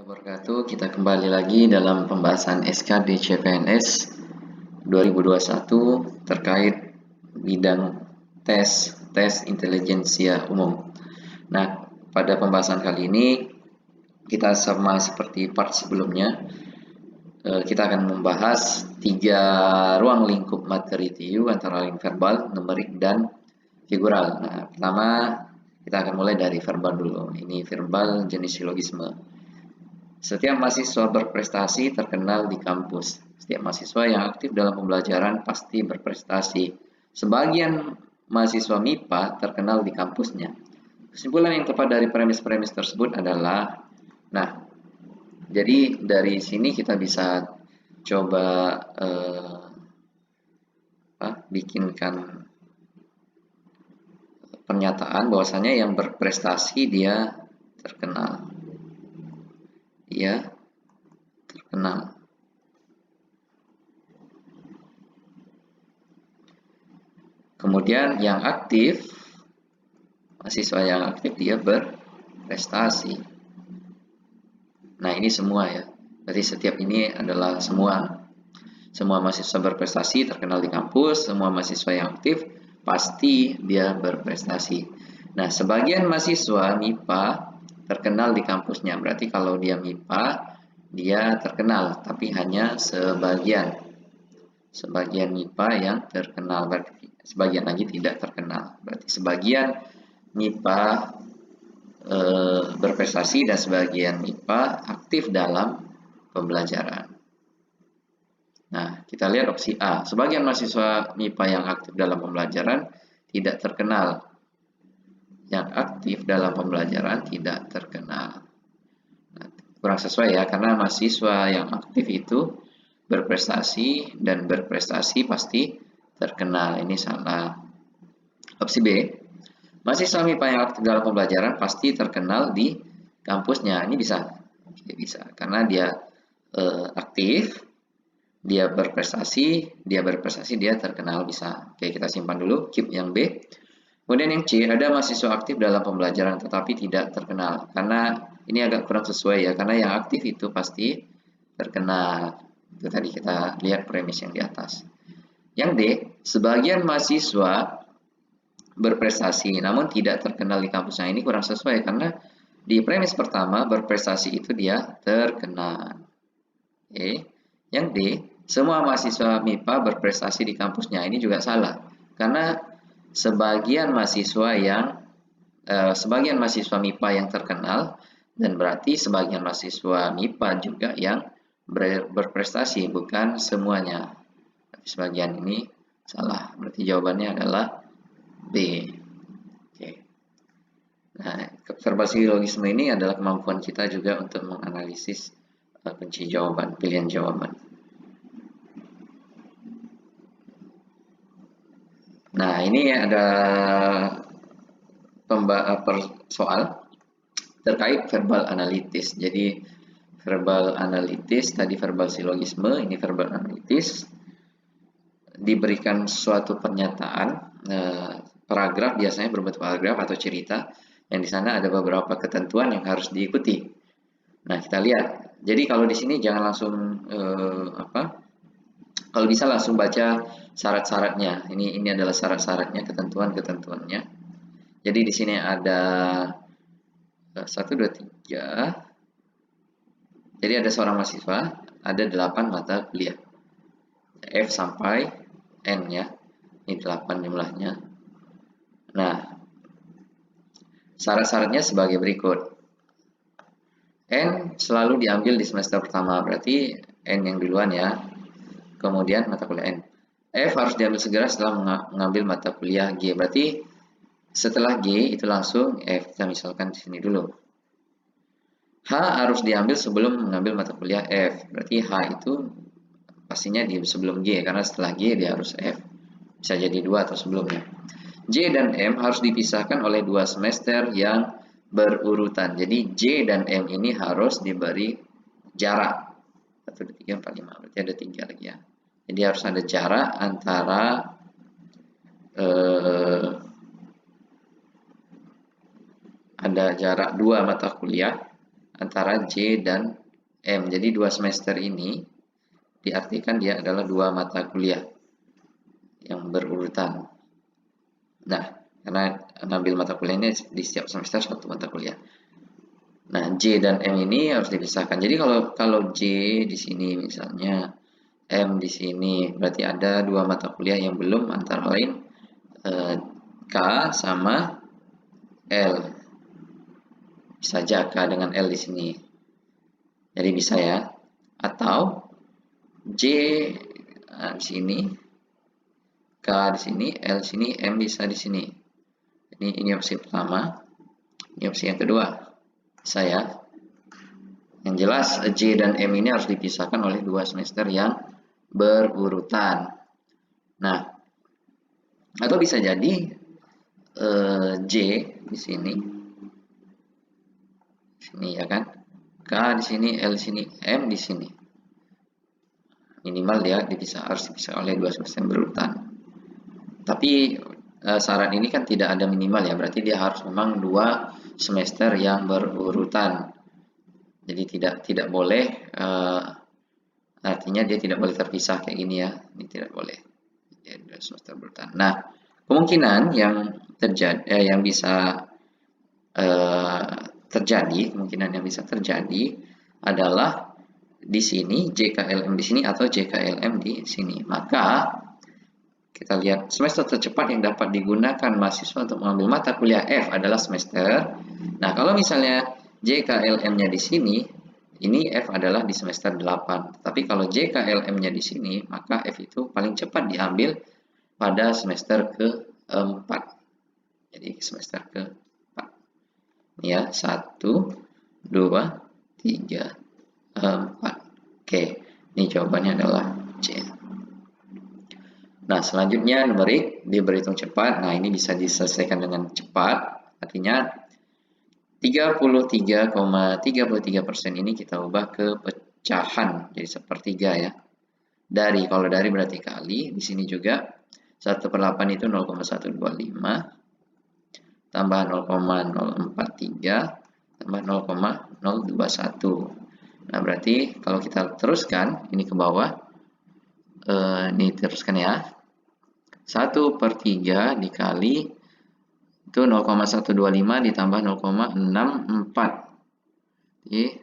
Wabarakatuh. Kita kembali lagi dalam pembahasan SKD CPNS 2021 terkait bidang tes intelijensia umum. Nah, pada pembahasan kali ini kita sama seperti part sebelumnya, kita akan membahas 3 ruang lingkup materi TU antara lain verbal, numerik, dan figural. Nah, pertama kita akan mulai dari verbal dulu. Ini verbal jenis silogisme. Setiap mahasiswa berprestasi terkenal di kampus. Setiap mahasiswa yang aktif dalam pembelajaran pasti berprestasi. Sebagian mahasiswa MIPA terkenal di kampusnya. Kesimpulan yang tepat dari premis-premis tersebut adalah, jadi dari sini kita bisa coba bikinkan pernyataan bahwasanya yang berprestasi dia terkenal. Dia terkenal. Kemudian yang aktif, mahasiswa yang aktif dia berprestasi. Nah, ini semua ya. Berarti setiap ini adalah semua mahasiswa berprestasi terkenal di kampus, semua mahasiswa yang aktif pasti dia berprestasi. Nah, sebagian mahasiswa MIPA terkenal di kampusnya. Berarti kalau dia MIPA, dia terkenal, tapi hanya sebagian. Sebagian MIPA yang terkenal, berarti sebagian lagi tidak terkenal. Berarti sebagian MIPA berprestasi dan sebagian MIPA aktif dalam pembelajaran. Nah, kita lihat opsi A. Sebagian mahasiswa MIPA yang aktif dalam pembelajaran tidak terkenal. Yang aktif dalam pembelajaran tidak terkenal. Nah, kurang sesuai ya, karena mahasiswa yang aktif itu berprestasi dan berprestasi pasti terkenal. Ini salah. Opsi B. Mahasiswa MIPA yang aktif dalam pembelajaran pasti terkenal di kampusnya. Ini bisa. Oke, bisa. Karena dia aktif, dia berprestasi, dia terkenal, bisa. Oke, kita simpan dulu. Keep yang B. Kemudian yang C, ada mahasiswa aktif dalam pembelajaran tetapi tidak terkenal. Karena ini agak kurang sesuai ya, karena yang aktif itu pasti terkenal. Itu tadi kita lihat premis yang di atas. Yang D, sebagian mahasiswa berprestasi namun tidak terkenal di kampusnya. Ini kurang sesuai karena di premis pertama berprestasi itu dia terkenal. Oke. Yang D, semua mahasiswa MIPA berprestasi di kampusnya. Ini juga salah karena sebagian mahasiswa MIPA yang terkenal, dan berarti sebagian mahasiswa MIPA juga yang berprestasi, bukan semuanya. Tapi sebagian ini salah. Berarti jawabannya adalah B. Oke. Nah, verbal silogisme ini adalah kemampuan kita juga untuk menganalisis kunci jawaban, pilihan jawaban. Nah, ini ada soal terkait verbal analitis. Jadi verbal analitis, tadi verbal silogisme, ini verbal analitis. Diberikan suatu pernyataan, paragraf, biasanya berbentuk paragraf atau cerita, yang di sana ada beberapa ketentuan yang harus diikuti. Nah, kita lihat. Jadi kalau di sini jangan langsung kalau bisa langsung baca syarat-syaratnya. Ini adalah syarat-syaratnya, ketentuannya. Jadi di sini ada 1, 2, 3. Jadi ada seorang mahasiswa, ada 8 mata kuliah. F sampai N ya. Ini 8 jumlahnya. Nah, syarat-syaratnya sebagai berikut. N selalu diambil di semester pertama, berarti N yang duluan ya. Kemudian mata kuliah N. F harus diambil segera setelah mengambil mata kuliah G. Berarti setelah G itu langsung F. Kita misalkan di sini dulu. H harus diambil sebelum mengambil mata kuliah F. Berarti H itu pastinya di sebelum G, karena setelah G dia harus F. Bisa jadi 2 atau sebelumnya. J dan M harus dipisahkan oleh 2 semester yang berurutan. Jadi J dan M ini harus diberi jarak. 1, 2, 3, 4, 5. Berarti ada 3 lagi ya. Jadi harus ada jarak antara ada jarak 2 mata kuliah antara J dan M. Jadi 2 semester ini diartikan dia adalah 2 mata kuliah yang berurutan. Nah, karena ngambil mata kuliahnya di setiap semester 1 mata kuliah. Nah, J dan M ini harus dipisahkan. Jadi kalau J di sini misalnya, M di sini, berarti ada 2 mata kuliah yang belum, antara lain K sama L. Bisa aja K dengan L di sini. Jadi bisa ya. Atau J di sini, K di sini, L di sini, M bisa di sini. Ini opsi pertama. Ini opsi yang kedua. Bisa ya. Yang jelas J dan M ini harus dipisahkan oleh 2 semester yang berurutan. Nah, atau bisa jadi J di sini ya kan, K di sini, L di sini, M di sini. Minimal dia harus dipisah oleh 2 semester yang berurutan. Tapi syarat ini kan tidak ada minimal ya, berarti dia harus memang 2 semester yang berurutan. Jadi tidak boleh, artinya dia tidak boleh terpisah kayak gini ya, ini tidak boleh. Dia 2 semester berurutan. Nah, kemungkinan yang terjadi, yang bisa terjadi, kemungkinan yang bisa terjadi adalah di sini JKLM di sini atau JKLM di sini. Maka kita lihat semester tercepat yang dapat digunakan mahasiswa untuk mengambil mata kuliah F adalah semester. Nah, kalau misalnya JKLM-nya di sini, ini F adalah di semester 8. Tapi kalau JKLM-nya di sini, maka F itu paling cepat diambil pada semester ke-4. Jadi semester ke-4. Ya, 1, 2, 3, 4. Oke, ini jawabannya adalah C. Nah, selanjutnya numerik dia berhitung cepat. Nah, ini bisa diselesaikan dengan cepat. Artinya 33,33% ini kita ubah ke pecahan jadi sepertiga ya. Kalau dari berarti kali. Di sini juga 1/8 itu 0,125 tambah 0,043 tambah 0,021. Nah, berarti kalau kita teruskan ini ke bawah, ini teruskan ya. 1/3 dikali itu 0,125 ditambah 0,64. Jadi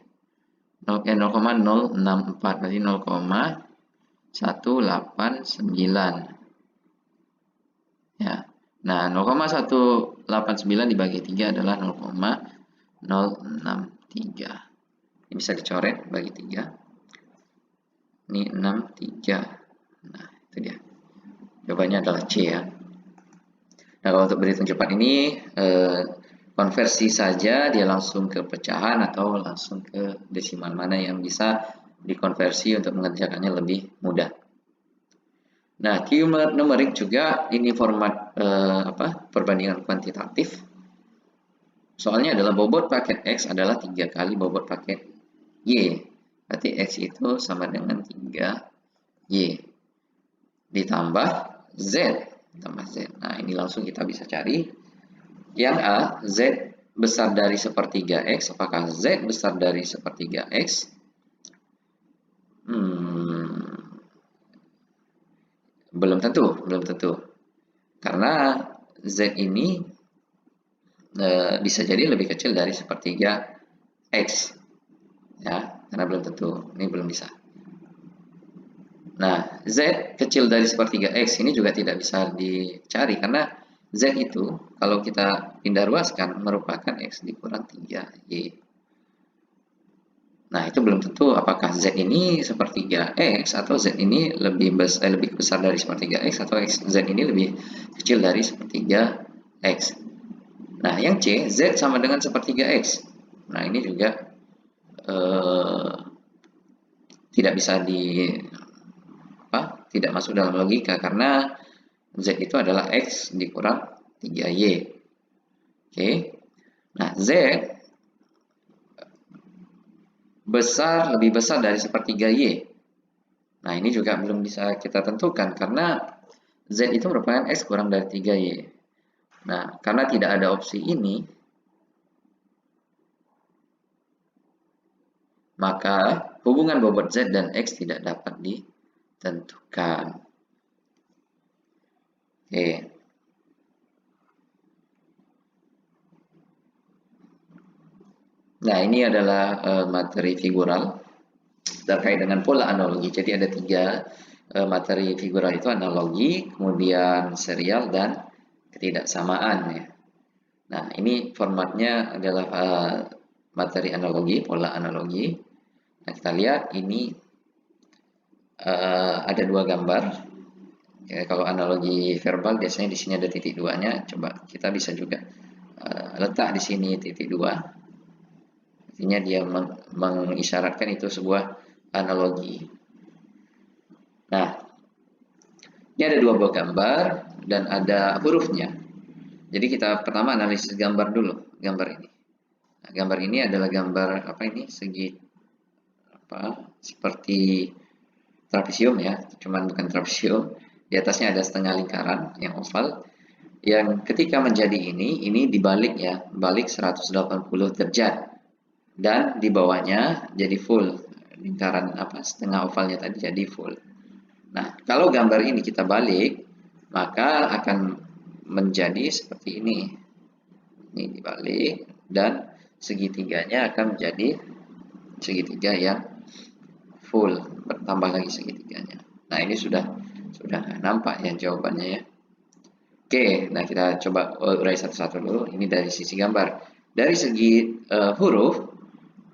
0,064 berarti 0,189. Ya. Nah, 0,189 dibagi 3 adalah 0,063. Ini bisa dicoret bagi 3. Ini 63. Nah, itu dia. Jawabannya adalah C ya. Nah, kalau untuk berhitung cepat ini konversi saja, dia langsung ke pecahan atau langsung ke desimal, mana yang bisa dikonversi untuk mengerjakannya lebih mudah. Nah, numerik juga ini format perbandingan kuantitatif. Soalnya adalah bobot paket X adalah 3 kali bobot paket Y. Berarti X itu sama dengan 3Y. Ditambah Z. Nah, ini langsung kita bisa cari. Yang A, Z besar dari sepertiga X. Apakah Z besar dari sepertiga X? Belum tentu. Karena Z ini bisa jadi lebih kecil dari sepertiga X. Ya, karena belum tentu. Ini belum bisa. Nah, Z kecil dari sepertiga X ini juga tidak bisa dicari karena Z itu kalau kita pindah ruaskan merupakan X dikurang 3Y. Nah, itu belum tentu apakah Z ini sepertiga X atau Z ini lebih besar dari sepertiga X atau Z ini lebih kecil dari sepertiga X. Nah, yang C, Z sama dengan sepertiga X. Nah, ini juga tidak bisa tidak masuk dalam logika karena Z itu adalah X dikurang 3Y. Oke. Nah, Z lebih besar dari sepertiga Y. Nah, ini juga belum bisa kita tentukan karena Z itu merupakan X kurang dari 3Y. Nah, karena tidak ada opsi ini, maka hubungan bobot Z dan X tidak dapat ditentukan. Oke. Nah, ini adalah materi figural terkait dengan pola analogi. Jadi ada 3 materi figural itu: analogi, kemudian serial, dan ketidaksamaan ya. Nah, ini formatnya adalah materi analogi, pola analogi. Nah, kita lihat ini ada 2 gambar. Ya, kalau analogi verbal biasanya di sini ada titik 2-nya. Coba kita bisa juga letak di sini titik 2. Artinya dia mengisyaratkan itu sebuah analogi. Nah, ini ada 2 buah gambar dan ada hurufnya. Jadi kita pertama analisis gambar dulu, gambar ini. Nah, gambar ini adalah gambar apa ini? Segi apa? Seperti trapesium ya, cuman bukan trapesium. Di atasnya ada setengah lingkaran yang oval. Yang ketika menjadi ini dibalik ya, balik 180 derajat. Dan di bawahnya jadi full. Lingkaran apa? Setengah ovalnya tadi jadi full. Nah, kalau gambar ini kita balik, maka akan menjadi seperti ini. Ini dibalik dan segitiganya akan menjadi segitiga yang full, bertambah lagi segitiganya. Nah, ini sudah nampak ya jawabannya ya. Oke, nah kita coba urai satu-satu dulu. Ini dari sisi gambar. Dari segi huruf,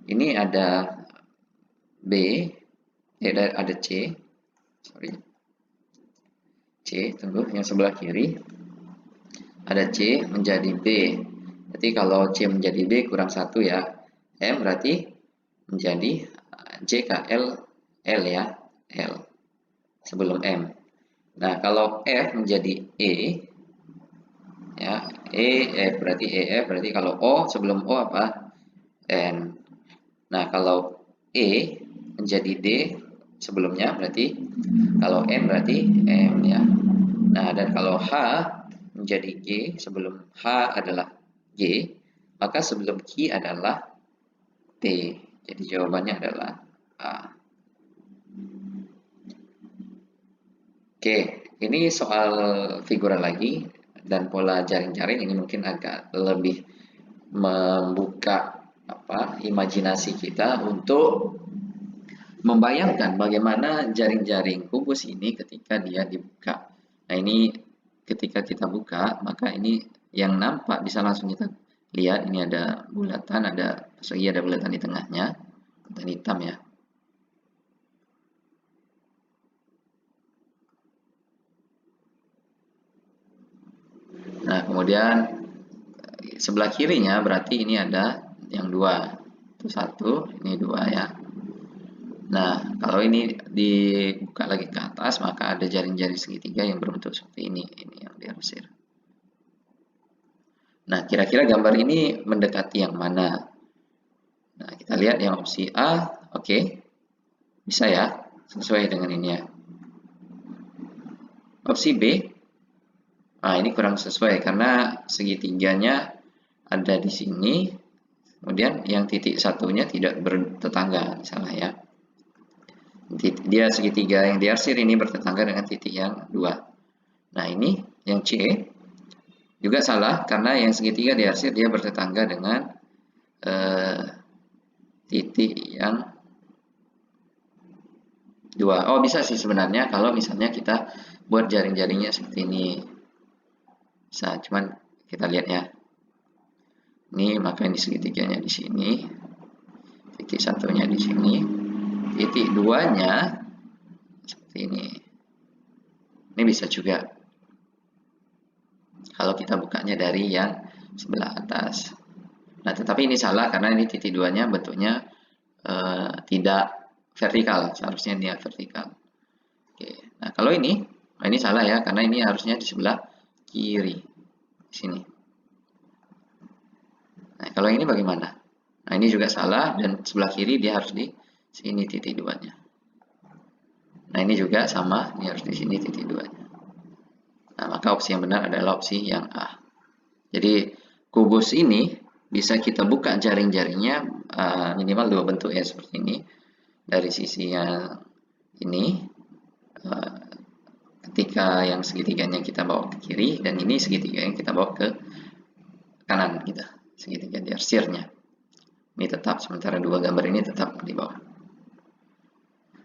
ini ada B, ada C, sorry, C, tunggu, yang sebelah kiri ada C menjadi B. Berarti kalau C menjadi B kurang 1 ya, M berarti menjadi J K L ya, L sebelum M. Nah, kalau F menjadi E ya, F berarti EF, berarti kalau O sebelum O apa? N. Nah, kalau E menjadi D sebelumnya berarti kalau N berarti M ya. Nah, dan kalau H menjadi G sebelum H adalah G, maka sebelum Q adalah T. Jadi jawabannya adalah A. Oke, ini soal figural lagi dan pola jaring-jaring ini mungkin agak lebih membuka imajinasi kita untuk membayangkan bagaimana jaring-jaring kubus ini ketika dia dibuka. Nah, ini ketika kita buka, maka ini yang nampak bisa langsung kita lihat, ini ada bulatan, ada persegi, ada bulatan di tengahnya, bulatan hitam ya. Nah, kemudian sebelah kirinya berarti ini ada yang 2. Itu 1, ini 2 ya. Nah, kalau ini dibuka lagi ke atas, maka ada jaring-jaring segitiga yang berbentuk seperti ini yang diarsir. Nah, kira-kira gambar ini mendekati yang mana? Nah, kita lihat yang opsi A, oke. Bisa ya, sesuai dengan ini ya. Opsi B, nah ini kurang sesuai karena segitiganya ada di sini, kemudian yang titik satunya tidak bertetangga, salah ya. Dia segitiga yang diarsir ini bertetangga dengan titik yang 2. Nah, ini yang C juga salah karena yang segitiga diarsir dia bertetangga dengan titik yang 2. Oh, bisa sih sebenarnya kalau misalnya kita buat jaring-jaringnya seperti ini. Bisa, cuman kita lihat ya. Ini maka ini segitiganya di sini. Titik satunya di sini. Titik 2-nya seperti ini. Ini bisa juga kalau kita bukanya dari yang sebelah atas. Nah, tetapi ini salah karena ini titik 2-nya bentuknya tidak vertikal, seharusnya dia vertikal. Oke. Nah, kalau ini salah ya karena ini harusnya di sebelah kiri sini. Nah, kalau ini bagaimana? Nah, ini juga salah dan sebelah kiri dia harus di sini titik 2-nya. Nah, ini juga sama, ini harus di sini titik 2-nya. Nah, maka opsi yang benar adalah opsi yang A. Jadi kubus ini bisa kita buka jaring-jaringnya minimal dua bentuk ya seperti ini. Dari sisi yang ini, ketika yang segitiganya kita bawa ke kiri, dan ini segitiga yang kita bawa ke kanan kita, segitiga tersiernya. Ini tetap, sementara dua gambar ini tetap di bawah.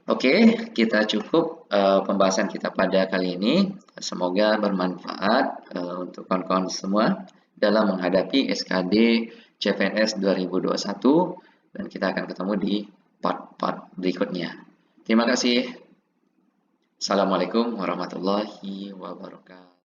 Oke, kita cukup pembahasan kita pada kali ini. Semoga bermanfaat untuk kawan-kawan semua dalam menghadapi SKD CPNS 2021, dan kita akan ketemu di part-part berikutnya. Terima kasih. Assalamualaikum warahmatullahi wabarakatuh.